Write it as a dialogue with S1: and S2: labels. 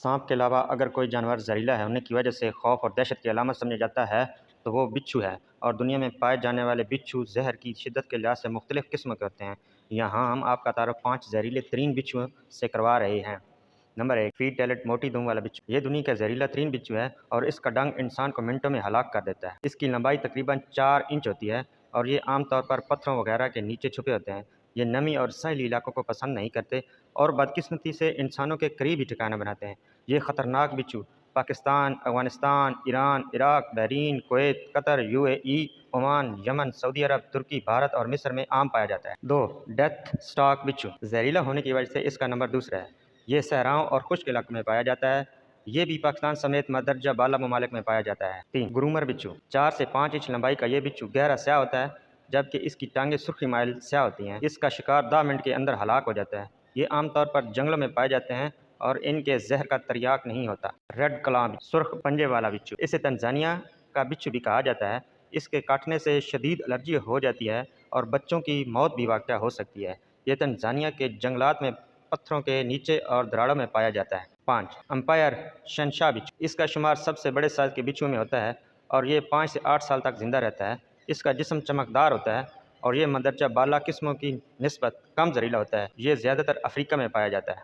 S1: सांप के अलावा अगर कोई जानवर जहरीला है होने की वजह से खौफ और दहशत की अलामत समझा जाता है तो वो बिच्छू है। और दुनिया में पाए जाने वाले बिच्छू जहर की शिद्दत के लिहाज से मुख्तलिफ किस्म के होते हैं। यहाँ हम आपका तारुफ 5 जहरीले तरीन बिच्छुओं से करवा रहे हैं। नंबर 1, फीड टैलेट मोटी दुम वाला बिच्छू। ये दुनिया का जहरीला तरीन बिच्छू है और इसका डंग इंसान को मिनटों में हलाक कर देता है। इसकी लंबाई तकरीबन 4 इंच होती है और ये आमतौर पर पत्थरों वगैरह के नीचे छुपे होते हैं। ये नमी और साहिली इलाकों को पसंद नहीं करते और बदकिस्मती से इंसानों के करीब ही ठिकाना बनाते हैं। ये ख़तरनाक बिच्छू Pakistan, Afghanistan, Iran, Iraq, Bahrain, Kuwait, Qatar, UAE, Oman, Yemen, Saudi Arab, Turkey, Bharat और मिस्र में आम पाया जाता है। 2, डेथ स्टॉक बिच्छू। जहरीला होने की वजह से इसका नंबर दूसरा है। ये सहराओं और खुश्क इलाकों में पाया जाता है। ये भी पाकिस्तान समेत मदरजा बाला ममालिक में पाया जाता है। 3, ग्रूमर बिच्छू। 4 से 5 इंच लंबाई का ये बिच्छू गहरा स्याह होता है जबकि इसकी टांगें सुर्खी माइल स्याह होती हैं। इसका शिकार 10 मिनट के अंदर हलाक हो जाता है। ये आमतौर पर जंगलों में पाए जाते हैं और इनके जहर का तरियाक नहीं होता। रेड क्लाम, सुर्ख पंजे वाला बिच्छू। इसे तंजानिया का बिच्छू भी कहा जाता है। इसके काटने से शदीद एलर्जी हो जाती है और बच्चों की मौत भी वाक़या हो सकती है। ये तंजानिया के जंगलात में पत्थरों के नीचे और दराड़ों में पाया जाता है। 5, अम्पायर शनशाह बिच्छू। इसका शुमार सबसे बड़े साइज़ के बिच्छुओं में होता है और ये 5 से 8 साल तक ज़िंदा रहता है। इसका जिस्म चमकदार होता है और ये मदरजा बाला किस्मों की निस्बत कम जहरीला होता है। ये ज़्यादातर अफ्रीका में पाया जाता है।